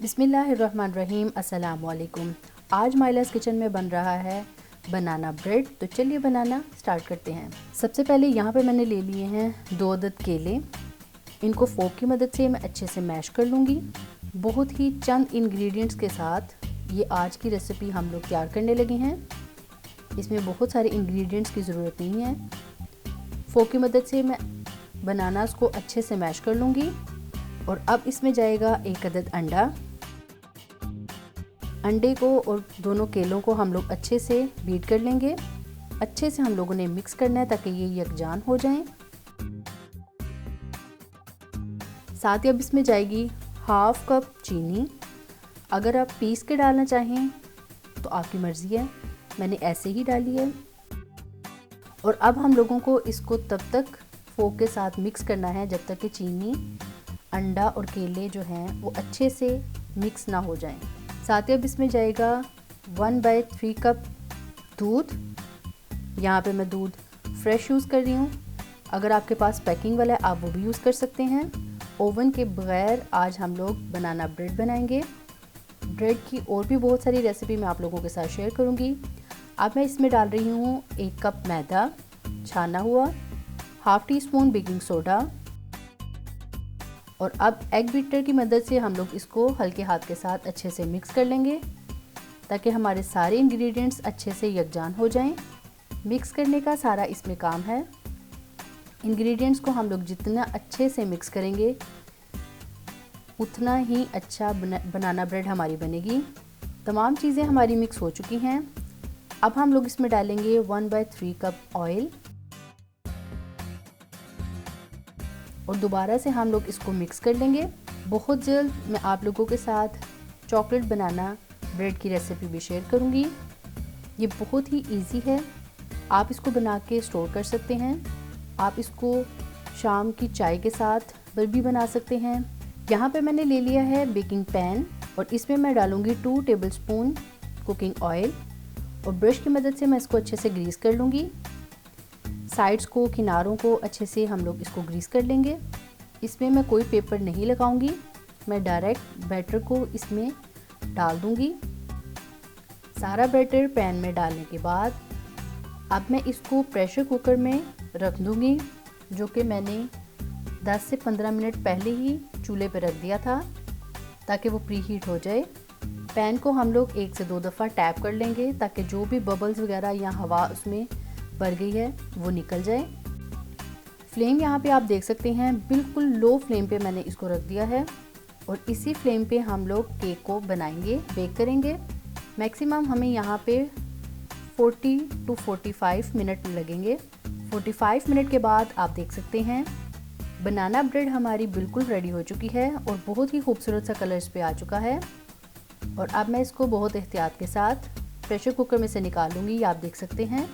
बिस्मिल्लाहिर्रहमानिर्रहीम। अस्सलाम वालेकुम। आज माइलास किचन में बन रहा है बनाना ब्रेड। तो चलिए बनाना स्टार्ट करते हैं। सबसे पहले यहाँ पे मैंने ले लिए हैं 2 अदद केले। इनको फोक की मदद से मैं अच्छे से मैश कर लूँगी। बहुत ही चंद इंग्रेडिएंट्स के साथ ये आज की रेसिपी हम लोग तैयार करने लगे हैं। इसमें बहुत सारे इंग्रेडिएंट्स की ज़रूरत नहीं है। फोक की मदद से मैं बनानास को अच्छे से मैश कर लूँगी। और अब इसमें जाएगा 1 अदद अंडा। अंडे को और दोनों केलों को हम लोग अच्छे से बीट कर लेंगे। अच्छे से हम लोगों ने मिक्स करना है ताकि ये यकजान हो जाएं। साथ ही अब इसमें जाएगी 1/2 कप चीनी। अगर आप पीस के डालना चाहें तो आपकी मर्ज़ी है, मैंने ऐसे ही डाली है। और अब हम लोगों को इसको तब तक फोक के साथ मिक्स करना है जब तक कि चीनी, अंडा और केले जो हैं वो अच्छे से मिक्स ना हो जाएं। साथ ही अब इसमें जाएगा 1/3 कप दूध। यहाँ पे मैं दूध फ्रेश यूज़ कर रही हूँ। अगर आपके पास पैकिंग वाला है आप वो भी यूज़ कर सकते हैं। ओवन के बगैर आज हम लोग बनाना ब्रेड बनाएंगे। ब्रेड की और भी बहुत सारी रेसिपी मैं आप लोगों के साथ शेयर करूँगी। अब मैं इसमें डाल रही हूँ 1 कप मैदा छाना हुआ, 1/2 टीस्पून बेकिंग सोडा। और अब एग बीटर की मदद से हम लोग इसको हल्के हाथ के साथ अच्छे से मिक्स कर लेंगे ताकि हमारे सारे इंग्रेडिएंट्स अच्छे से यकजान हो जाएं। मिक्स करने का सारा इसमें काम है। इंग्रेडिएंट्स को हम लोग जितना अच्छे से मिक्स करेंगे उतना ही अच्छा बनाना ब्रेड हमारी बनेगी। तमाम चीज़ें हमारी मिक्स हो चुकी हैं। अब हम लोग इसमें डालेंगे 1/3 कप ऑयल और दोबारा से हम लोग इसको मिक्स कर लेंगे। बहुत जल्द मैं आप लोगों के साथ चॉकलेट बनाना ब्रेड की रेसिपी भी शेयर करूंगी। ये बहुत ही इजी है, आप इसको बना के स्टोर कर सकते हैं। आप इसको शाम की चाय के साथ भी बना सकते हैं। यहाँ पे मैंने ले लिया है बेकिंग पैन और इसमें मैं डालूँगी 2 टेबलस्पून कुकिंग ऑयल और ब्रश की मदद से मैं इसको अच्छे से ग्रीस कर लूँगी। साइड्स को, किनारों को अच्छे से हम लोग इसको ग्रीस कर लेंगे। इसमें मैं कोई पेपर नहीं लगाऊंगी, मैं डायरेक्ट बैटर को इसमें डाल दूंगी। सारा बैटर पैन में डालने के बाद अब मैं इसको प्रेशर कुकर में रख दूंगी, जो कि मैंने 10 से 15 मिनट पहले ही चूल्हे पर रख दिया था ताकि वो प्री हीट हो जाए। पैन को हम लोग 1 से 2 दफ़ा टैप कर लेंगे ताकि जो भी बबल्स वगैरह या हवा उसमें भर गई है वो निकल जाए। फ्लेम यहाँ पे आप देख सकते हैं बिल्कुल लो फ्लेम पे मैंने इसको रख दिया है और इसी फ्लेम पे हम लोग केक को बनाएंगे, बेक करेंगे। मैक्सिमम हमें यहाँ पे 40 to 45 मिनट लगेंगे। 45 मिनट के बाद आप देख सकते हैं बनाना ब्रेड हमारी बिल्कुल रेडी हो चुकी है और बहुत ही खूबसूरत सा कलर इस पे आ चुका है। और अब मैं इसको बहुत एहतियात के साथ प्रेशर कुकर में से निकालूंगी। आप देख सकते हैं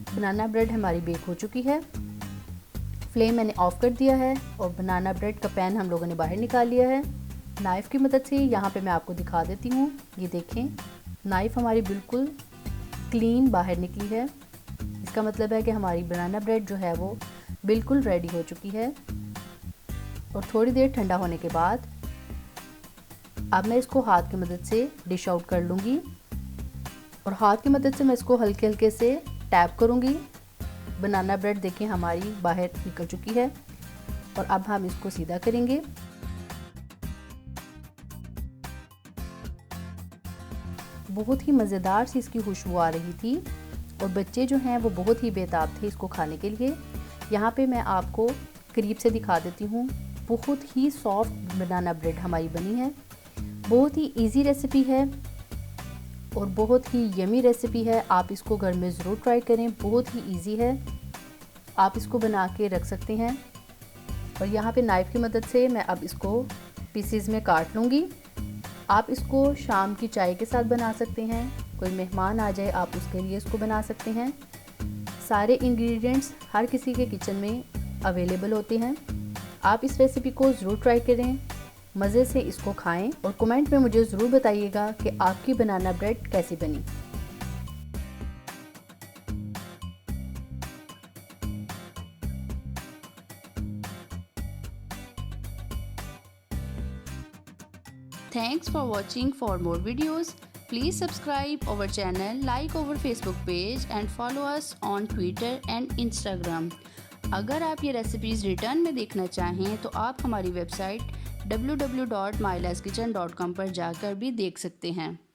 बनाना ब्रेड हमारी बेक हो चुकी है। फ्लेम मैंने ऑफ कर दिया है और बनाना ब्रेड का पैन हम लोगों ने बाहर निकाल लिया है। नाइफ़ की मदद से यहाँ पे मैं आपको दिखा देती हूँ। ये देखें, नाइफ़ हमारी बिल्कुल क्लीन बाहर निकली है। इसका मतलब है कि हमारी बनाना ब्रेड जो है वो बिल्कुल रेडी हो चुकी है। और थोड़ी देर ठंडा होने के बाद अब मैं इसको हाथ की मदद से डिश आउट कर लूँगी और हाथ की मदद से मैं इसको हल्के हल्के से टैप करूँगी। बनाना ब्रेड देखिए हमारी बाहर निकल चुकी है और अब हम इसको सीधा करेंगे। बहुत ही मज़ेदार सी इसकी खुशबू आ रही थी और बच्चे जो हैं वो बहुत ही बेताब थे इसको खाने के लिए। यहाँ पे मैं आपको करीब से दिखा देती हूँ। बहुत ही सॉफ्ट बनाना ब्रेड हमारी बनी है। बहुत ही इजी रेसिपी है और बहुत ही यमी रेसिपी है। आप इसको घर में ज़रूर ट्राई करें, बहुत ही इजी है, आप इसको बना के रख सकते हैं। और यहाँ पे नाइफ़ की मदद से मैं अब इसको पीसीज में काट लूँगी। आप इसको शाम की चाय के साथ बना सकते हैं, कोई मेहमान आ जाए आप उसके लिए इसको बना सकते हैं। सारे इंग्रेडिएंट्स हर किसी के किचन में अवेलेबल होते हैं। आप इस रेसिपी को ज़रूर ट्राई करें, मज़े से इसको खाएं और कमेंट में मुझे ज़रूर बताइएगा कि आपकी बनाना ब्रेड कैसी बनी। Thanks for watching. For more videos, please subscribe our channel, like our Facebook page and follow us on Twitter and Instagram. अगर आप ये रेसिपीज़ रिटर्न में देखना चाहें तो आप हमारी वेबसाइट www.mylaskitchen.com पर जाकर भी देख सकते हैं।